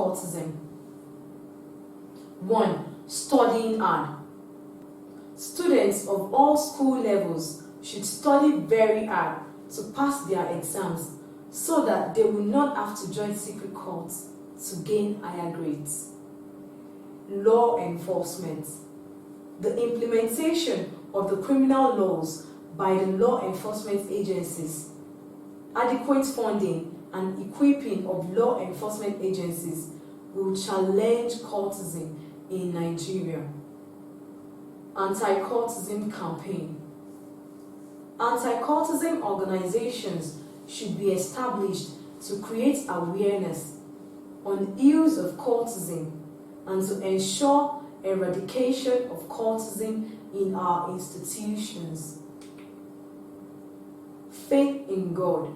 anti-cultism. 1. Studying hard. Students of all school levels should study very hard to pass their exams so that they will not have to join secret courts to gain higher grades. Law enforcement. The implementation of the criminal laws by the law enforcement agencies, adequate funding and equipping of law enforcement agencies will challenge cultism in Nigeria. Anti-cultism campaign. Anti-cultism organizations should be established to create awareness on ills of cultism and to ensure eradication of cultism in our institutions. Faith in God.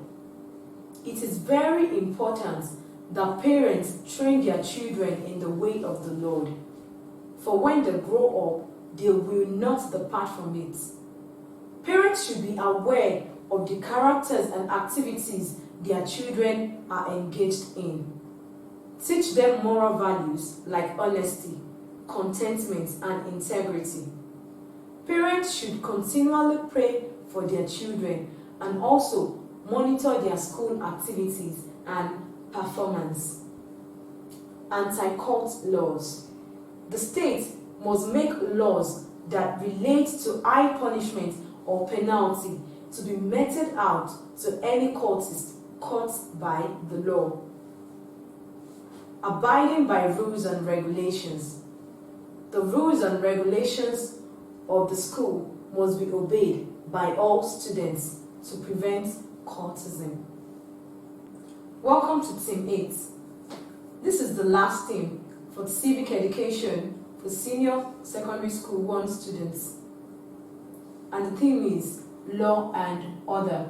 It is very important that parents train their children in the way of the Lord, for when they grow up, they will not depart from it. Parents should be aware of the characters and activities their children are engaged in. Teach them moral values like honesty, contentment, and integrity. Parents should continually pray for their children and also monitor their school activities and performance. Anti-cult laws. The state must make laws that relate to high punishment or penalty to be meted out to any cultist caught by the law. Abiding by rules and regulations. The rules and regulations of the school must be obeyed by all students to prevent cultism. Welcome to Team 8. This is the last team for civic education for senior secondary school 1 students. And the theme is Law and Order.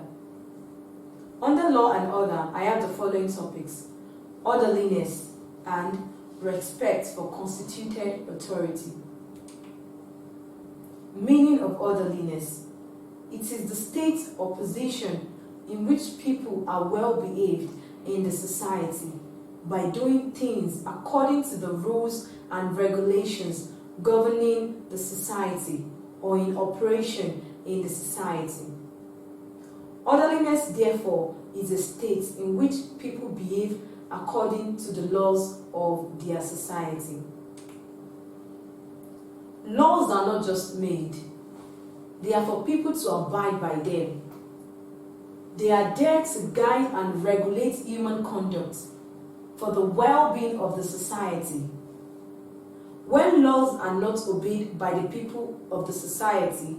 Under Law and Order, I have the following topics: orderliness and respect for constituted authority. Meaning of orderliness. It is the state or position in which people are well behaved in the society by doing things according to the rules and regulations governing the society or in operation in the society. Orderliness, therefore, is a state in which people behave according to the laws of their society. Laws are not just made. They are for people to abide by them. They are there to guide and regulate human conduct for the well-being of the society. When laws are not obeyed by the people of the society,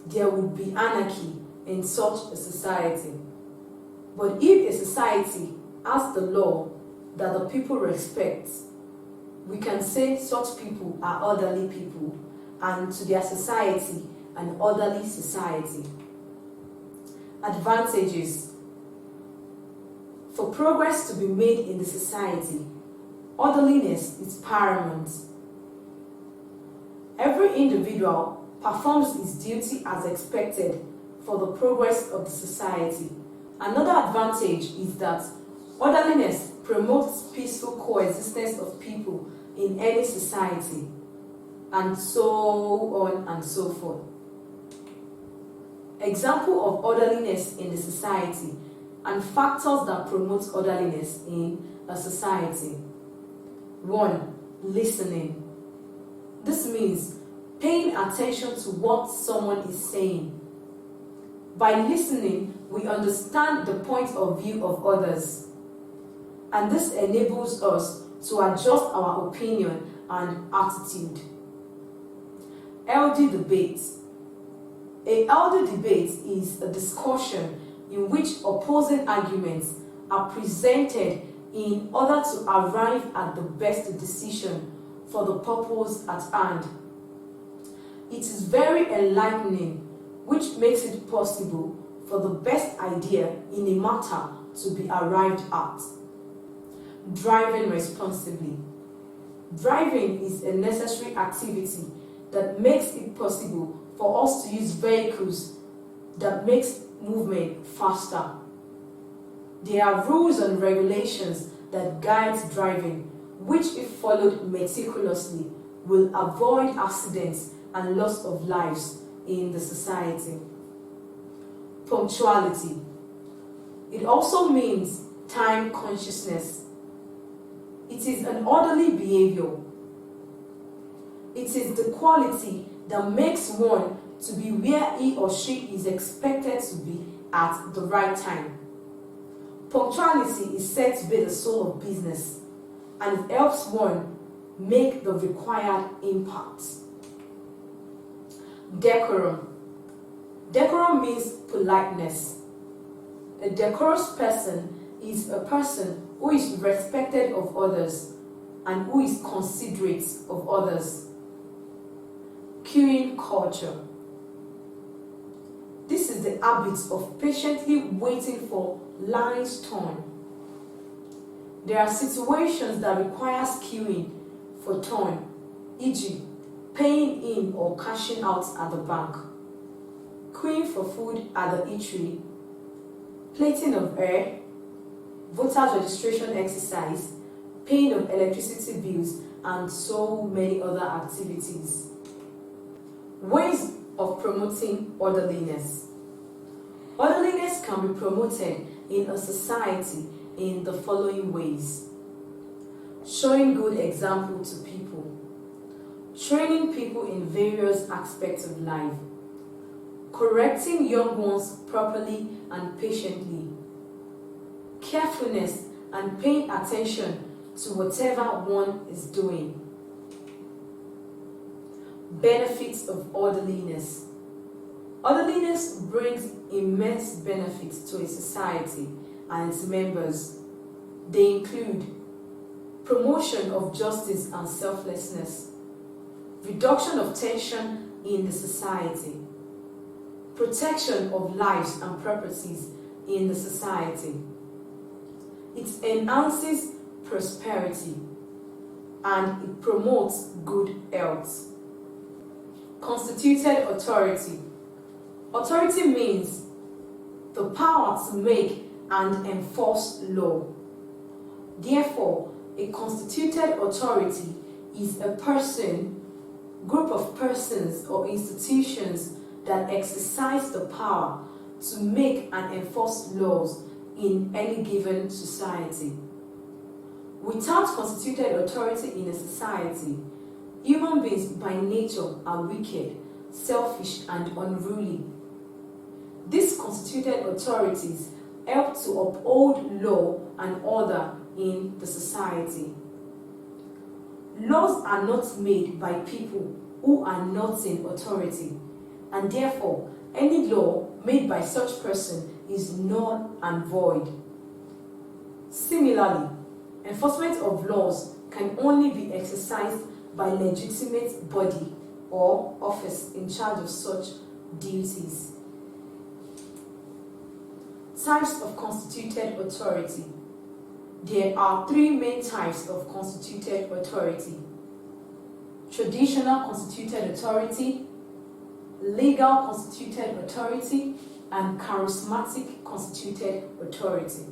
there would be anarchy in such a society. But if a society has the law that the people respect, we can say such people are orderly people, and to their society, an orderly society. Advantages. For progress to be made in the society, orderliness is paramount. Every individual performs his duty as expected for the progress of the society. Another advantage is that orderliness promotes peaceful coexistence of people in any society, and so on and so forth. Example of orderliness in the society and factors that promote orderliness in a society. 1. Listening. This means paying attention to what someone is saying. By listening, we understand the point of view of others, and this enables us to adjust our opinion and attitude. Healthy debate. A healthy debate is a discussion in which opposing arguments are presented in order to arrive at the best decision for the purpose at hand. It is very enlightening, which makes it possible for the best idea in a matter to be arrived at. Driving responsibly. Driving is a necessary activity that makes it possible for us to use vehicles that makes movement faster. There are rules and regulations that guides driving, which, if followed meticulously, will avoid accidents and loss of lives in the society. Punctuality. It also means time consciousness. It is an orderly behavior. It is the quality that makes one to be where he or she is expected to be at the right time. Punctuality is said to be the soul of business, and it helps one make the required impact. Decorum. Decorum means politeness. A decorous person is a person who is respected of others and who is considerate of others. Queuing culture. This is the habit of patiently waiting for line's turn. There are situations that requires queuing for turn, e.g., paying in or cashing out at the bank, queuing for food at the eatery, plating of air, voters registration exercise, paying of electricity bills, and so many other activities. Ways of promoting orderliness. Orderliness can be promoted in a society in the following ways: showing good example to people, training people in various aspects of life, correcting young ones properly and patiently, carefulness and paying attention to whatever one is doing. Benefits of orderliness. Orderliness brings immense benefits to a society and its members. They include promotion of justice and selflessness, reduction of tension in the society, protection of lives and properties in the society. It enhances prosperity and it promotes good health. Constituted authority. Authority means the power to make and enforce law. Therefore, a constituted authority is a person, group of persons or institutions that exercise the power to make and enforce laws in any given society. Without constituted authority in a society, human beings by nature are wicked, selfish, and unruly. These constituted authorities help to uphold law and order in the society. Laws are not made by people who are not in authority, and therefore any law made by such person is null and void. Similarly, enforcement of laws can only be exercised by legitimate body or office in charge of such duties. Types of constituted authority. There are three main types of constituted authority: traditional constituted authority, legal constituted authority, and charismatic constituted authority.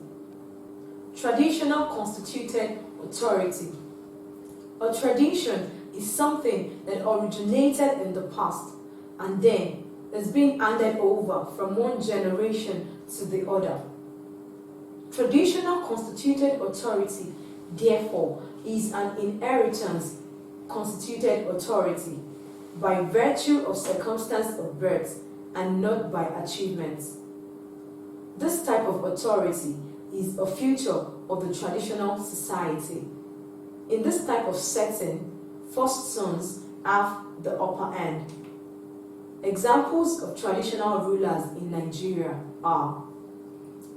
Traditional constituted authority. A tradition is something that originated in the past and then is being handed over from one generation to the other. Traditional constituted authority, therefore, is an inheritance constituted authority by virtue of circumstance of birth and not by achievements. This type of authority is a feature of the traditional society. In this type of setting, first sons have the upper hand. Examples of traditional rulers in Nigeria are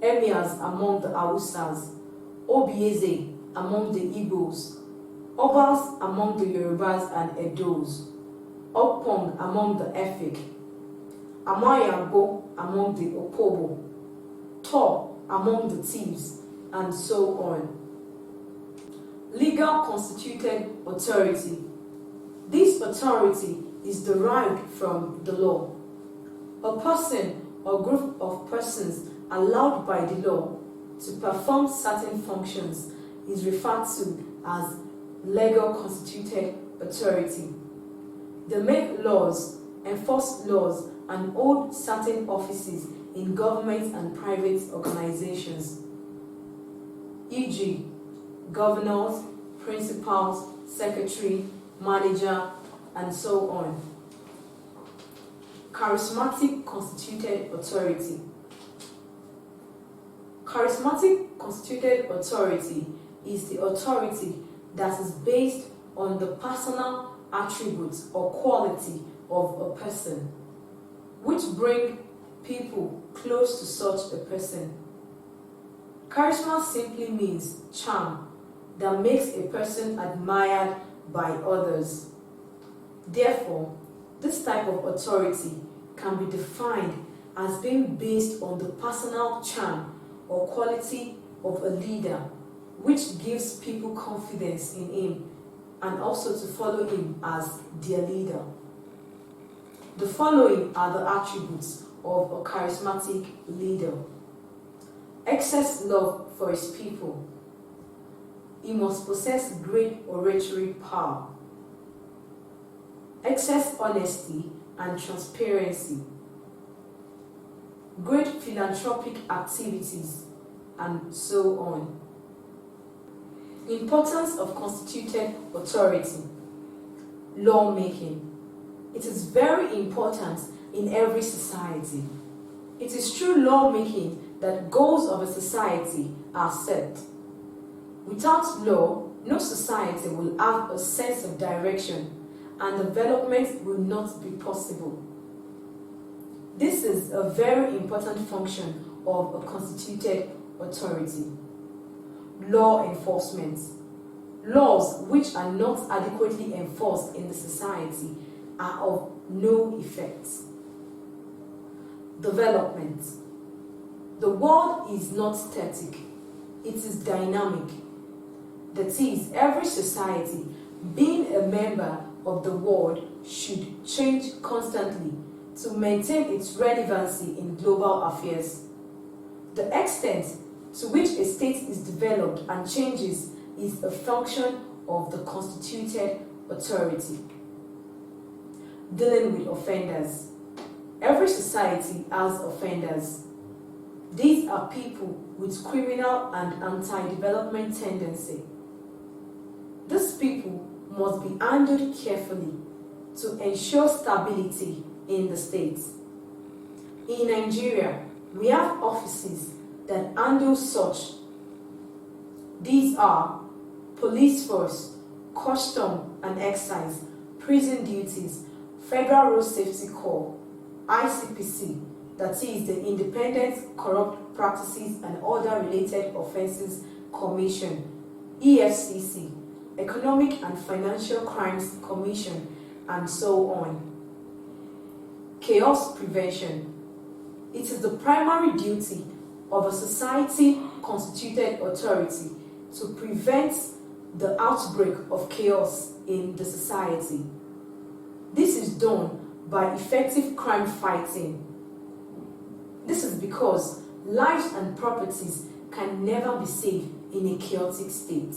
Emirs among the Hausas, Obieze among the Igbos, Obas among the Yorubas and Edos, Opong among the Efik, Amayango among the Opobo, Tor among the Thieves, and so on. Legal constituted authority. This authority is derived from the law. A person or group of persons allowed by the law to perform certain functions is referred to as legal constituted authority. They make laws, enforce laws, and hold certain offices in government and private organizations, e.g., governors, principals, secretary, manager, and so on. Charismatic constituted authority. Charismatic constituted authority is the authority that is based on the personal attributes or quality of a person, which bring people close to such a person. Charisma simply means charm that makes a person admired by others. Therefore, this type of authority can be defined as being based on the personal charm or quality of a leader, which gives people confidence in him and also to follow him as their leader. The following are the attributes of a charismatic leader. Excess love for his people. He must possess great oratory power. Excess honesty and transparency. Great philanthropic activities, and so on. Importance of constituted authority. Lawmaking. It is very important in every society. It is through lawmaking that goals of a society are set. Without law, no society will have a sense of direction, and development will not be possible. This is a very important function of a constituted authority. Law enforcement. Laws which are not adequately enforced in the society are of no effect. Development. The world is not static, it is dynamic. That is, every society, being a member of the world, should change constantly to maintain its relevancy in global affairs. The extent to which a state is developed and changes is a function of the constituted authority. Dealing with offenders. Every society has offenders. These are people with criminal and anti-development tendency. These people must be handled carefully to ensure stability in the state. In Nigeria, we have offices that handle such. These are police force, custom and excise, prison duties, Federal Road Safety Corps, ICPC, that is the Independent Corrupt Practices and Other Related Offences Commission, EFCC, Economic and Financial Crimes Commission, and so on. Chaos prevention. It is the primary duty of a society-constituted authority to prevent the outbreak of chaos in the society. This is done by effective crime fighting. This is because lives and properties can never be safe in a chaotic state.